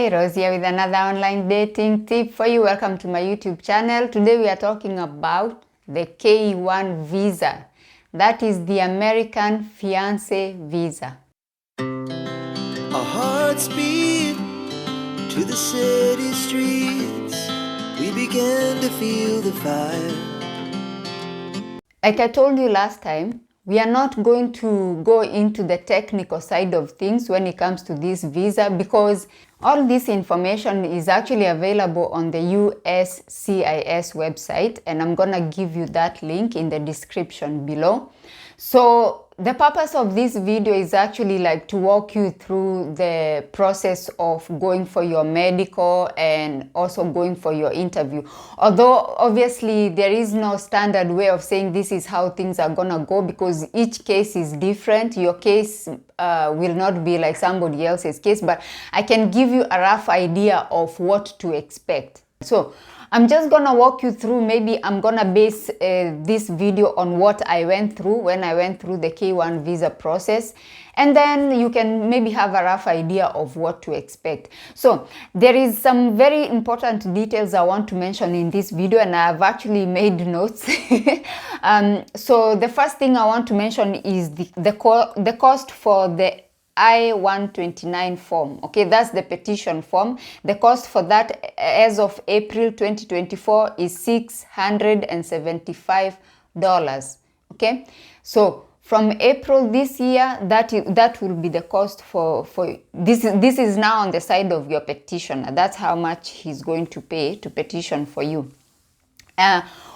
Hi, Rose here with another online dating tip for you. Welcome to my YouTube channel. Today we are talking about the K1 visa. That is the American fiancé visa. Our hearts beat to the city streets. We began to feel the fire. Like I told you last time, we are not going to go into the technical side of things when it comes to this visa because all this information is actually available on the USCIS website, and I'm gonna give you that link in the description below. So the purpose of this video is actually like to walk you through the process of going for your medical and also going for your interview. Although obviously there is no standard way of saying this is how things are gonna go because each case is different. Your case will not be like somebody else's case, but I can give you a rough idea of what to expect. So I'm just gonna walk you through, maybe I'm gonna base this video on what I went through when I went through the K1 visa process, and then you can maybe have a rough idea of what to expect. So there is some very important details I want to mention in this video, and I've actually made notes. So the first thing I want to mention is the cost for the I-129 form. Okay, that's the petition form. The cost for that as of April 2024 is $675. Okay, so from April this year, that will be the cost for this. This is now on the side of your petitioner. That's how much he's going to pay to petition for you.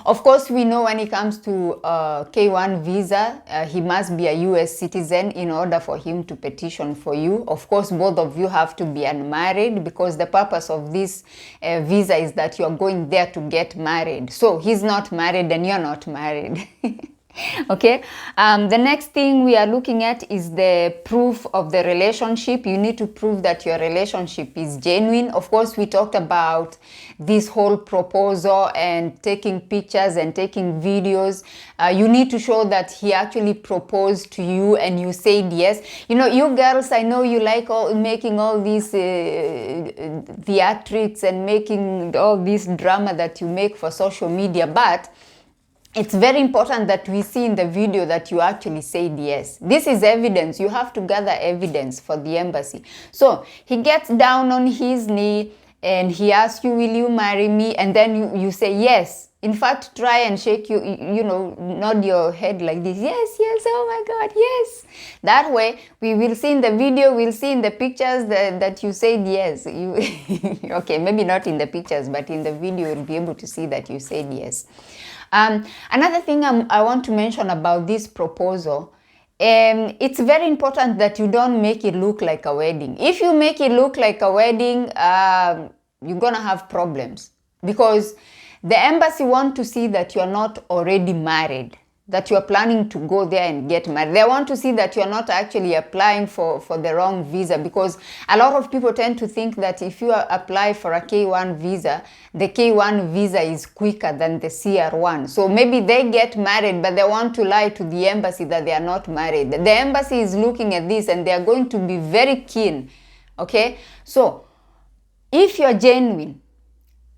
Of course, we know when it comes to K1 visa, he must be a US citizen in order for him to petition for you. Of course, both of you have to be unmarried because the purpose of this visa is that you're going there to get married. So he's not married and you're not married. Okay, the next thing we are looking at is the proof of the relationship. You need to prove that your relationship is genuine. Of course, we talked about this whole proposal and taking pictures and taking videos. You need to show that he actually proposed to you and you said yes. You know, you girls, I know you like making all these theatrics and making all this drama that you make for social media, but it's very important that we see in the video that you actually said yes. This is evidence. You have to gather evidence for the embassy. So he gets down on his knee and he asks you, will you marry me? And then you say yes. In fact, try and shake you know, nod your head like this. Yes, yes, oh my God, yes. That way, we will see in the video, we'll see in the pictures that you said yes. Okay, maybe not in the pictures, but in the video, you'll be able to see that you said yes. Another thing I want to mention about this proposal, it's very important that you don't make it look like a wedding. If you make it look like a wedding, you're gonna have problems because the embassy want to see that you're not already married, that you're planning to go there and get married. They want to see that you're not actually applying for the wrong visa, because a lot of people tend to think that if you apply for a K1 visa, the K1 visa is quicker than the CR1. So maybe they get married, but they want to lie to the embassy that they are not married. The embassy is looking at this and they are going to be very keen. Okay? So if you're genuine,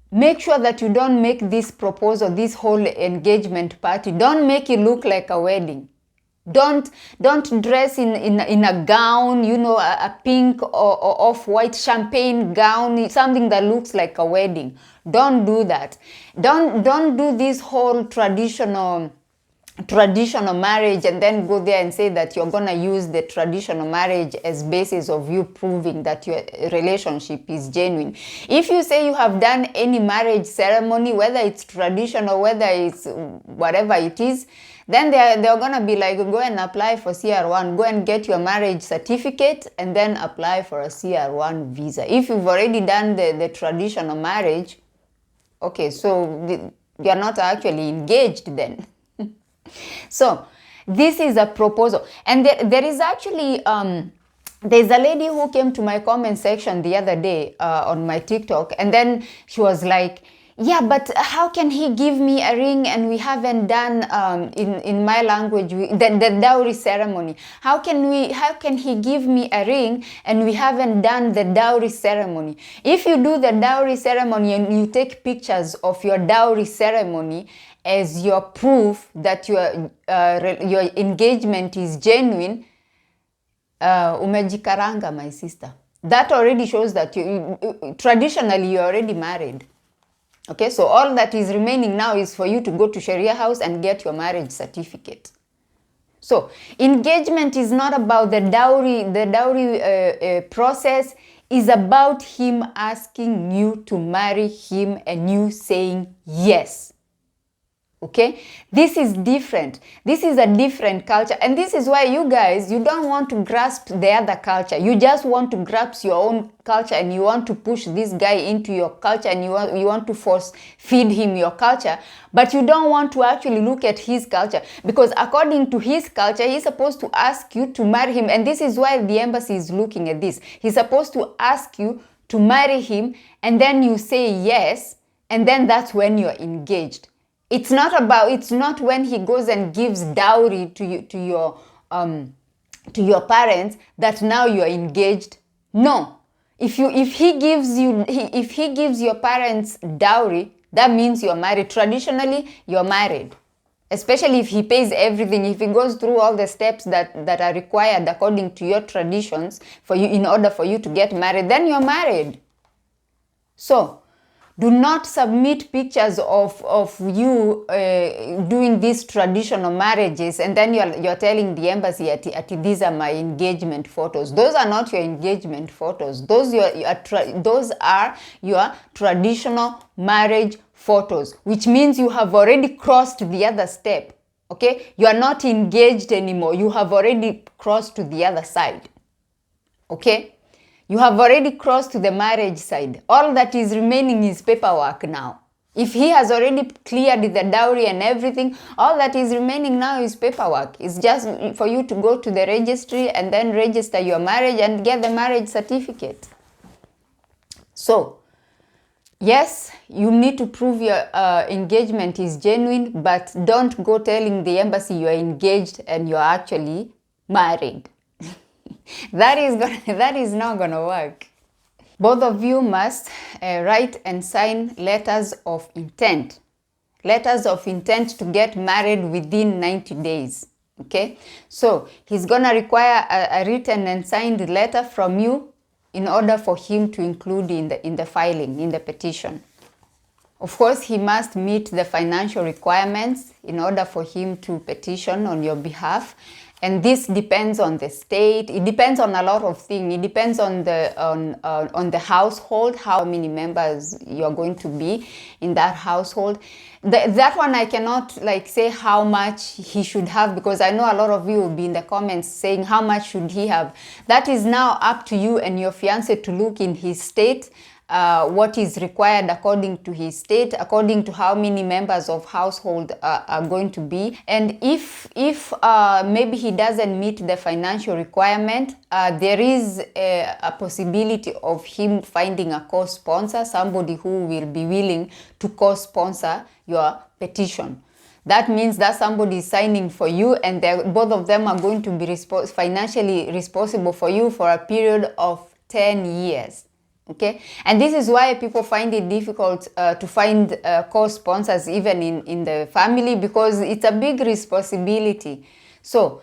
make sure that you don't make this proposal, this whole engagement party, don't make it look like a wedding. Don't dress in a gown, you know, a pink or off-white champagne gown, something that looks like a wedding. Don't do that. Don't do this whole traditional marriage and then go there and say that you're gonna use the traditional marriage as basis of you proving that your relationship is genuine. If you say you have done any marriage ceremony, whether it's traditional, whether it's whatever it is, then they're gonna be like, go and apply for CR1, go and get your marriage certificate and then apply for a CR1 visa. If you've already done the traditional marriage, okay, so you're not actually engaged then. So this is a proposal, and there is actually there's a lady who came to my comment section the other day on my TikTok, and then she was like, Yeah, but how can he give me a ring and we haven't done, in my language, the dowry ceremony? How can he give me a ring and we haven't done the dowry ceremony? If you do the dowry ceremony and you take pictures of your dowry ceremony as your proof that your engagement is genuine, umejikaranga, my sister. That already shows that traditionally you're already married. Okay, so all that is remaining now is for you to go to Sharia house and get your marriage certificate. So engagement is not about the dowry. The dowry process is about him asking you to marry him and you saying yes. Okay, this is different. This is a different culture, and this is why you guys, you don't want to grasp the other culture. You just want to grasp your own culture, and you want to push this guy into your culture, and you want to force feed him your culture, but you don't want to actually look at his culture, because according to his culture, he's supposed to ask you to marry him, and this is why the embassy is looking at this. He's supposed to ask you to marry him, and then you say yes, and then that's when you're engaged. It's not when he goes and gives dowry to your parents that now you're engaged. No. If he gives your parents dowry, that means you're married. Traditionally, you're married. Especially if he pays everything, if he goes through all the steps that are required according to your traditions for you, in order for you to get married, then you're married. So do not submit pictures of you doing these traditional marriages, and then you're telling the embassy, these are my engagement photos. Those are not your engagement photos. Those are your traditional marriage photos, which means you have already crossed the other step. Okay, you are not engaged anymore. You have already crossed to the other side. Okay. You have already crossed to the marriage side. All that is remaining is paperwork now. If he has already cleared the dowry and everything, all that is remaining now is paperwork. It's just for you to go to the registry and then register your marriage and get the marriage certificate. So, yes, you need to prove your engagement is genuine, but don't go telling the embassy you are engaged and you're actually married. That is not gonna work. Both of you must write and sign letters of intent. Letters of intent to get married within 90 days. Okay? So he's gonna require a written and signed letter from you in order for him to include in the filing, in the petition. Of course, he must meet the financial requirements in order for him to petition on your behalf. And this depends on the state. It depends on a lot of things. It depends on the household, how many members you're going to be in that household. That one I cannot say how much he should have, because I know a lot of you will be in the comments saying how much should he have. That is now up to you and your fiancé to look in his state. What is required according to his state, according to how many members of household are going to be. And if maybe he doesn't meet the financial requirement, there is a possibility of him finding a co-sponsor, somebody who will be willing to co-sponsor your petition. That means that somebody is signing for you, and both of them are going to be financially responsible for you for a period of 10 years. Okay, and this is why people find it difficult to find co-sponsors even in the family, because it's a big responsibility. So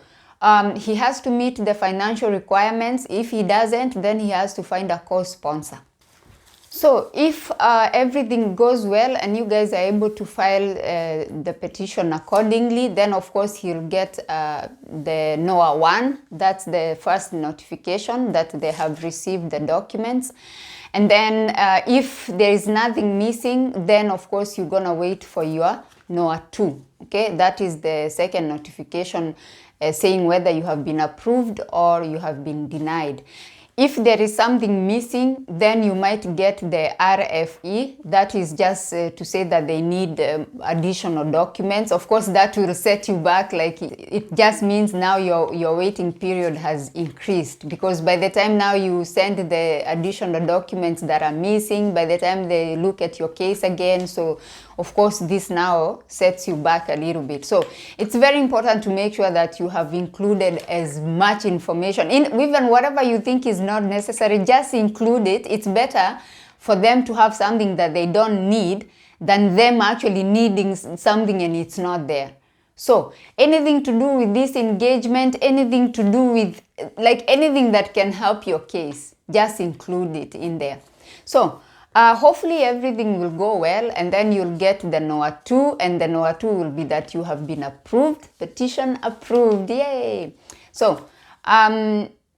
he has to meet the financial requirements. If he doesn't, then he has to find a co-sponsor. So if everything goes well and you guys are able to file the petition accordingly, then of course he'll get the NOAA 1. That's the first notification that they have received the documents. And then if there is nothing missing, then of course you're gonna wait for your NOAA 2. Okay, that is the second notification saying whether you have been approved or you have been denied. If there is something missing, then you might get the RFE. That is just to say that they need additional documents. Of course, that will set you back. Like, it just means now your waiting period has increased, because by the time now you send the additional documents that are missing, by the time they look at your case again, so of course this now sets you back a little bit. So it's very important to make sure that you have included as much information, even whatever you think is not necessary, just include it. It's better for them to have something that they don't need than them actually needing something and it's not there. So anything to do with this engagement, anything to do with like anything that can help your case, just include it in there. So hopefully everything will go well, and then you'll get the NOA 2, and the NOA 2 will be that you have been approved, petition approved, yay! So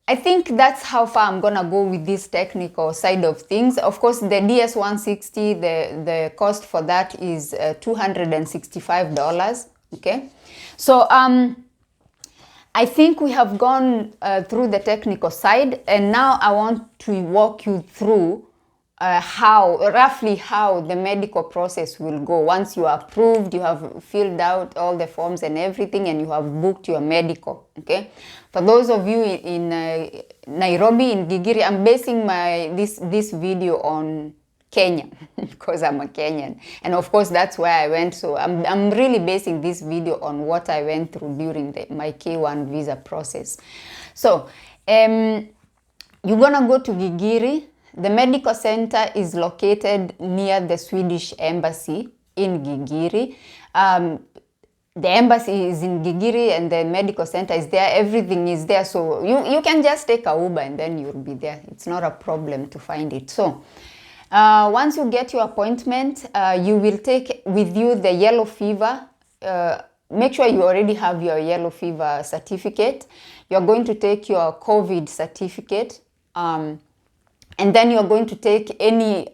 I think that's how far I'm gonna go with this technical side of things. Of course, the DS-160, the cost for that is $265, okay? So I think we have gone through the technical side, and now I want to walk you through roughly how the medical process will go. Once you are approved, you have filled out all the forms and everything, and you have booked your medical, okay? For those of you in Nairobi, in Gigiri, I'm basing this video on Kenya because I'm a Kenyan, and of course that's where I went. So I'm really basing this video on what I went through during my K1 visa process. So you're gonna go to Gigiri. The medical center is located near the Swedish embassy in Gigiri. The embassy is in Gigiri and the medical center is there. Everything is there. So you can just take a Uber and then you'll be there. It's not a problem to find it. So once you get your appointment, you will take with you the yellow fever. Make sure you already have your yellow fever certificate. You're going to take your COVID certificate. And then you're going to take any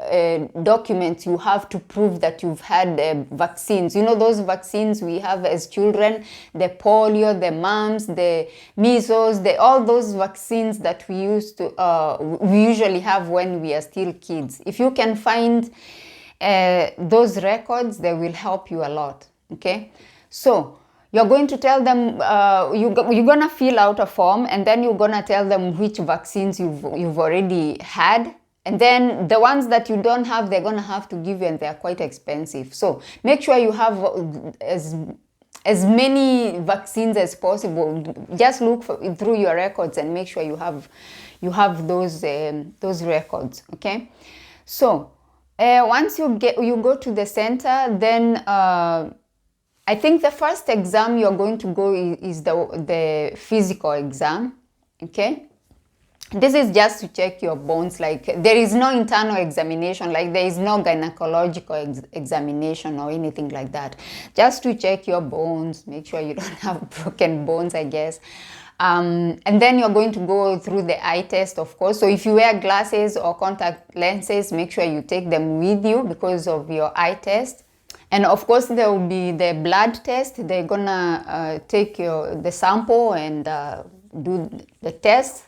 documents you have to prove that you've had vaccines. You know those vaccines we have as children, the polio, the mumps, the measles, all those vaccines that we usually have when we are still kids. If you can find those records, they will help you a lot, okay? So you're going to tell them, you're gonna fill out a form, and then you're gonna tell them which vaccines you've already had. And then the ones that you don't have, they're gonna have to give you, and they're quite expensive. So make sure you have as many vaccines as possible. Just look through your records and make sure you have those records, okay? So once you go to the center, then I think the first exam you're going to go is the physical exam, okay? This is just to check your bones. Like, there is no internal examination, like there is no gynecological examination or anything like that. Just to check your bones, make sure you don't have broken bones, I guess. And then you're going to go through the eye test, of course. So if you wear glasses or contact lenses, make sure you take them with you because of your eye test. And of course, there will be the blood test. They're gonna take the sample and do the test.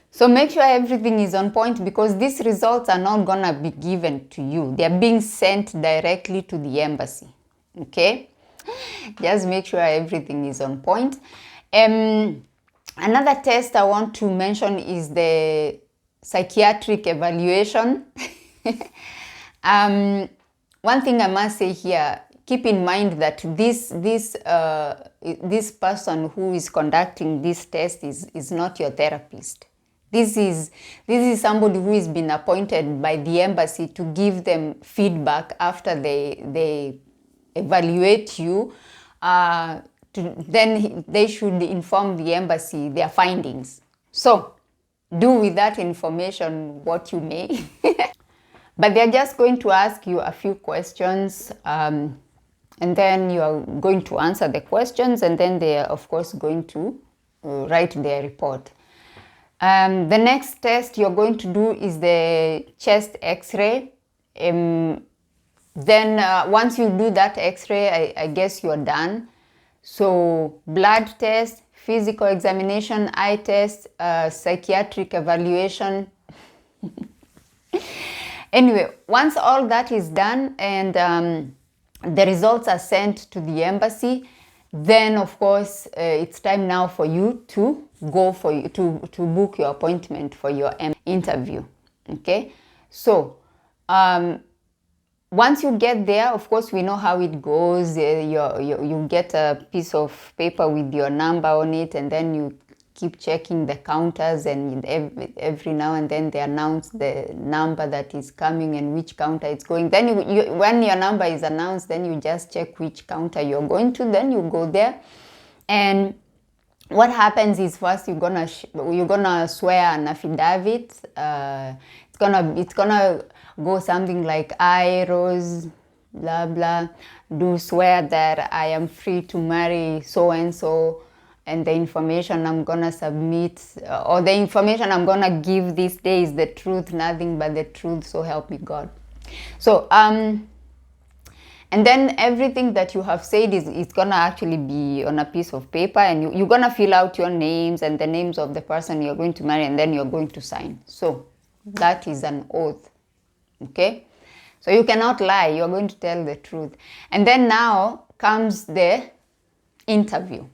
So make sure everything is on point, because these results are not gonna be given to you. They're being sent directly to the embassy, okay? Just make sure everything is on point. Another test I want to mention is the psychiatric evaluation. One thing I must say here, keep in mind that this person who is conducting this test is not your therapist. This is somebody who has been appointed by the embassy to give them feedback after they evaluate you. Then they should inform the embassy their findings. So do with that information what you may. But they're just going to ask you a few questions, and then you are going to answer the questions, and then they are, of course, going to write their report. The next test you're going to do is the chest x-ray. Then once you do that x-ray, I guess you're done. So blood test, physical examination, eye test, psychiatric evaluation. Anyway, once all that is done and the results are sent to the embassy, then of course it's time now for you to go to book your appointment for your interview. Okay, so once you get there, of course, we know how it goes. You get a piece of paper with your number on it, and then you keep checking the counters, and every now and then they announce the number that is coming and which counter it's going. Then when your number is announced, then you just check which counter you're going to. Then you go there, and what happens is first you're gonna swear an affidavit. It's gonna go something like, I, Rose, blah blah, do swear that I am free to marry so and so, and the information I'm gonna submit or the information I'm gonna give this day is the truth, nothing but the truth, so help me God. So and then everything that you have said is gonna actually be on a piece of paper, and you're gonna fill out your names and the names of the person you're going to marry, and then you're going to sign. So that is an oath. Okay, so you cannot lie, you're going to tell the truth. And then now comes the interview.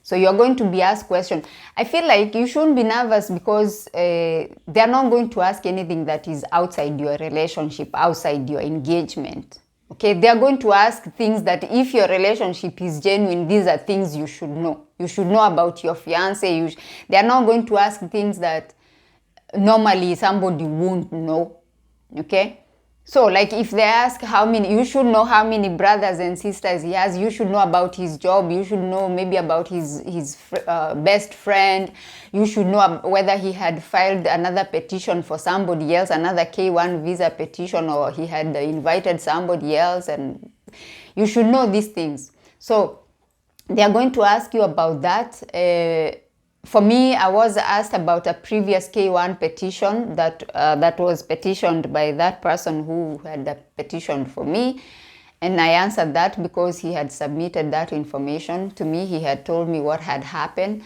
So you're going to be asked questions. I feel like you shouldn't be nervous because they're not going to ask anything that is outside your relationship, outside your engagement. Okay, they're going to ask things that if your relationship is genuine, these are things you should know. You should know about your fiance. They're not going to ask things that normally somebody won't know. Okay, so like if they ask how many, you should know how many brothers and sisters he has. You should know about his job. You should know maybe about his best friend. You should know whether he had filed another petition for somebody else, another K1 visa petition, or he had invited somebody else, and you should know these things. So they are going to ask you about that. For me, I was asked about a previous K1 petition that was petitioned by that person who had a petition for me. And I answered that because he had submitted that information to me. He had told me what had happened.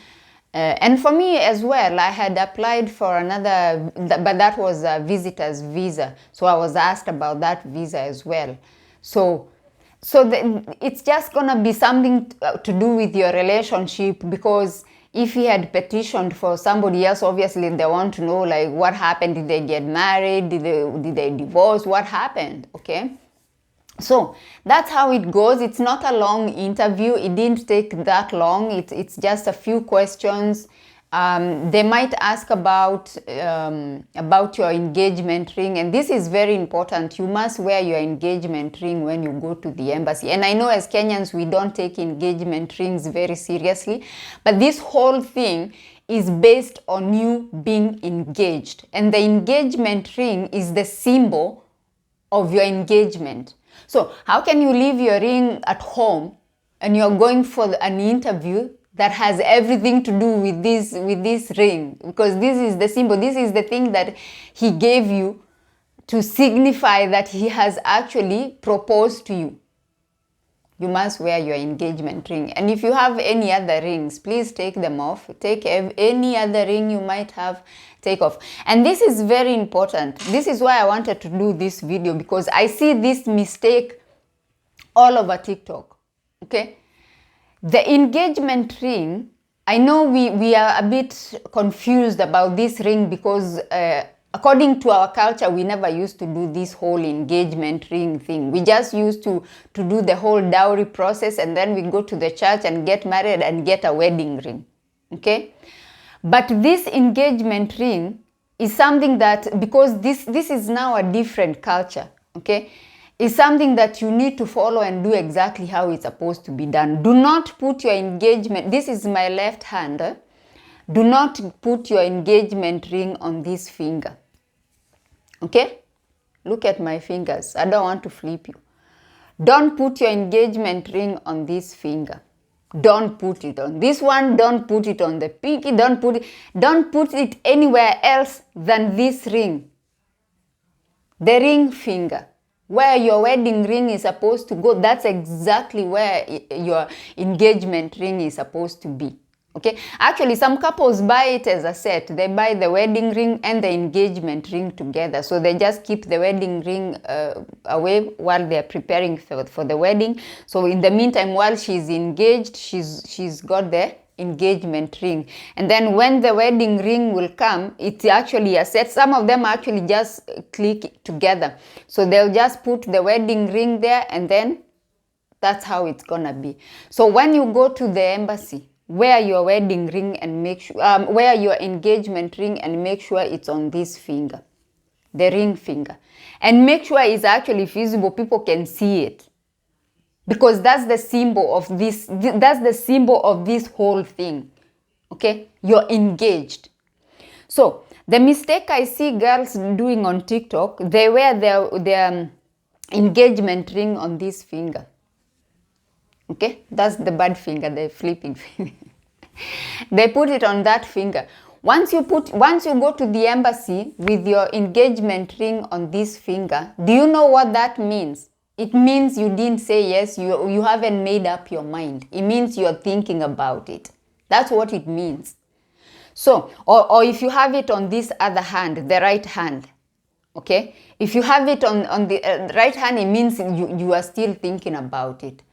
And for me as well, I had applied for another, but that was a visitor's visa. So I was asked about that visa as well. So it's just going to be something to do with your relationship, because if he had petitioned for somebody else, obviously they want to know like what happened. Did they get married? Did they divorce? What happened? Okay. So that's how it goes. It's not a long interview. It didn't take that long. It's just a few questions. They might ask about your engagement ring, and this is very important. You must wear your engagement ring when you go to the embassy. And I know as Kenyans, we don't take engagement rings very seriously, but this whole thing is based on you being engaged. And the engagement ring is the symbol of your engagement. So how can you leave your ring at home and you're going for an interview that has everything to do with this ring? Because this is the symbol, this is the thing that he gave you to signify that he has actually proposed to you. You must wear your engagement ring. And if you have any other rings, please take them off. Take any other ring you might have, take off. And this is very important. This is why I wanted to do this video, because I see this mistake all over TikTok. Okay? The engagement ring, I know we are a bit confused about this ring because according to our culture, we never used to do this whole engagement ring thing. We just used to do the whole dowry process, and then we go to the church and get married and get a wedding ring. Okay? But this engagement ring is something that, because this is now a different culture, okay? Is something that you need to follow and do exactly how it's supposed to be done. Do not put your engagement, this is my left hand, do not put your engagement ring on this finger. Okay? Look at my fingers. I don't want to flip you. Don't put your engagement ring on this finger. Don't put it on this one. Don't put it on the pinky. Don't put it anywhere else than this ring. The ring finger. Where your wedding ring is supposed to go, that's exactly where your engagement ring is supposed to be. Okay, actually some couples buy it as a set. They buy the wedding ring and the engagement ring together. So they just keep the wedding ring away while they're preparing for the wedding. So in the meantime, while she's engaged, she's got the engagement ring. And then when the wedding ring will come, it's actually a set. Some of them actually just click together. So they'll just put the wedding ring there, and then that's how it's gonna be. So when you go to the embassy, wear your wedding ring and make sure, wear your engagement ring and make sure it's on this finger, the ring finger. And make sure it's actually visible, people can see it. Because that's the symbol of this, that's the symbol of this whole thing. Okay, you're engaged. So the mistake I see girls doing on TikTok, they wear their engagement ring on this finger. Okay, that's the bad finger, the flipping finger. They put it on that finger. Once you go to the embassy with your engagement ring on this finger, do you know what that means? It means you didn't say yes, you haven't made up your mind. It means you're thinking about it. That's what it means. So, or if you have it on this other hand, the right hand, okay? If you have it on the right hand, it means you are still thinking about it.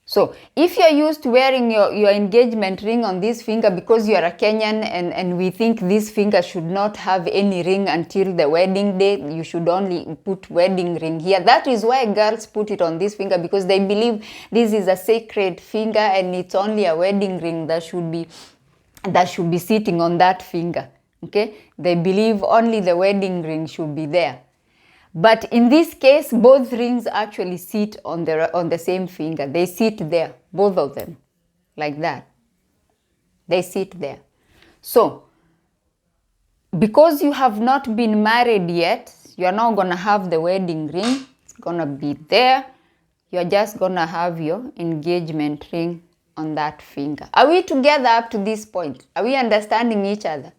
So if you're used to wearing your engagement ring on this finger because you're a Kenyan and we think this finger should not have any ring until the wedding day, you should only put wedding ring here. That is why girls put it on this finger, because they believe this is a sacred finger and it's only a wedding ring that should be sitting on that finger. Okay? They believe only the wedding ring should be there. But in this case, both rings actually sit on the same finger. They sit there, both of them, like that. They sit there. So, because you have not been married yet, you are not going to have the wedding ring. It's going to be there. You're just going to have your engagement ring on that finger. Are we together up to this point? Are we understanding each other?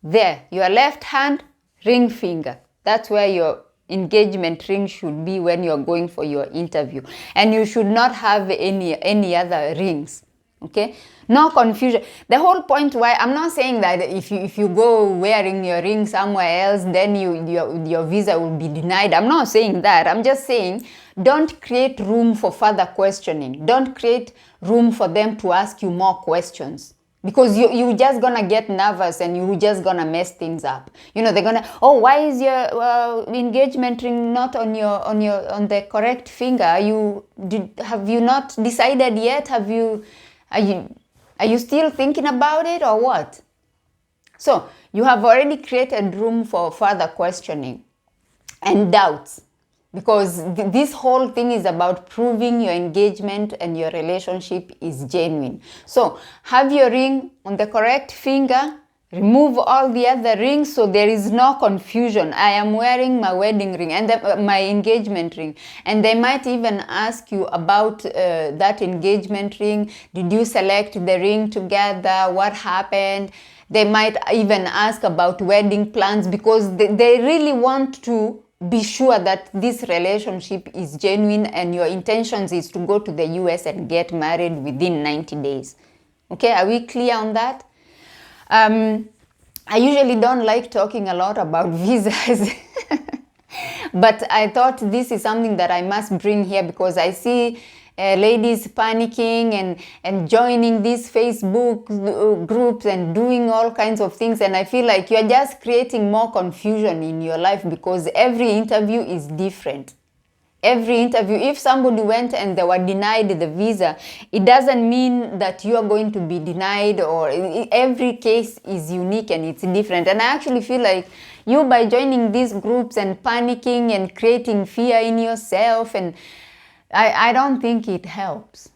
There, your left hand, ring finger. That's where your engagement ring should be when you're going for your interview. And you should not have any other rings. Okay? No confusion. The whole point why, I'm not saying that if you go wearing your ring somewhere else, then your visa will be denied. I'm not saying that. I'm just saying don't create room for further questioning. Don't create room for them to ask you more questions. Because you're just gonna get nervous and you're just gonna mess things up. You know, they're gonna, oh, why is your engagement ring not on the correct finger? Have you not decided yet? Are you still thinking about it or what? So you have already created room for further questioning and doubts. Because this whole thing is about proving your engagement and your relationship is genuine. So have your ring on the correct finger, remove all the other rings so there is no confusion. I am wearing my wedding ring and my engagement ring. And they might even ask you about that engagement ring. Did you select the ring together? What happened? They might even ask about wedding plans because they really want to be sure that this relationship is genuine and your intentions is to go to the US and get married within 90 days. Okay, are we clear on that? I usually don't like talking a lot about visas, but I thought this is something that I must bring here because I see ladies panicking and joining these Facebook groups and doing all kinds of things, and I feel like you're just creating more confusion in your life because every interview is different. Every interview, if somebody went and they were denied the visa, it doesn't mean that you are going to be denied, or every case is unique and it's different. And I actually feel like you, by joining these groups and panicking and creating fear in yourself, and I don't think it helps.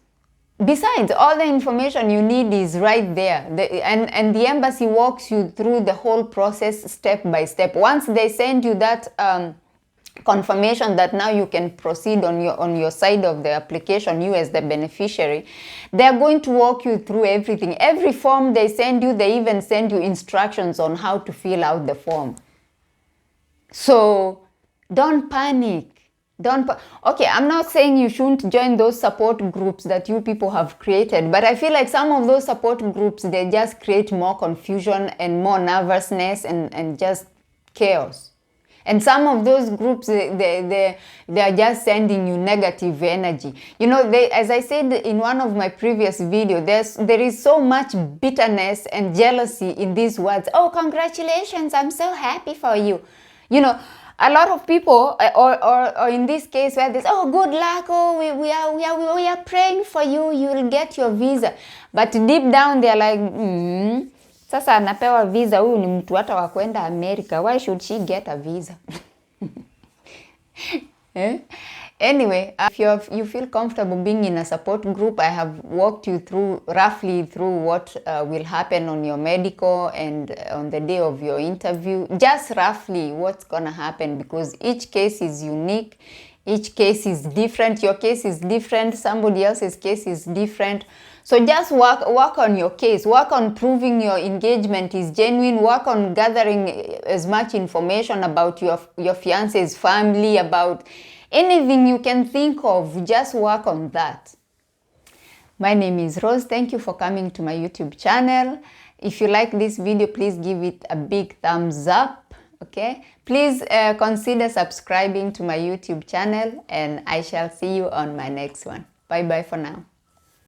Besides, all the information you need is right there. And the embassy walks you through the whole process step by step. Once they send you that confirmation that now you can proceed on your side of the application, you as the beneficiary, they're going to walk you through everything. Every form they send you, they even send you instructions on how to fill out the form. So don't panic. Okay, I'm not saying you shouldn't join those support groups that you people have created, but I feel like some of those support groups, they just create more confusion and more nervousness and just chaos. And some of those groups, they are just sending you negative energy. You know, as I said in one of my previous videos, there is so much bitterness and jealousy in these words. Oh, congratulations, I'm so happy for you. You know, a lot of people, or in this case where they say, oh, good luck, oh, we are praying for you, you will get your visa. But deep down they're like, sasa anapewa visa, huyu ni mtu hata wa kwenda America, why should she get a visa? Anyway, if you feel comfortable being in a support group, I have walked you roughly through what will happen on your medical and on the day of your interview. Just roughly what's gonna happen, because each case is unique, each case is different, your case is different, somebody else's case is different. So just work on your case, work on proving your engagement is genuine, work on gathering as much information about your fiance's family, about anything you can think of, just work on that. My name is Rose. Thank you for coming to my YouTube channel. If you like this video, please give it a big thumbs up, okay? Please consider subscribing to my YouTube channel, and I shall see you on my next one. Bye-bye for now.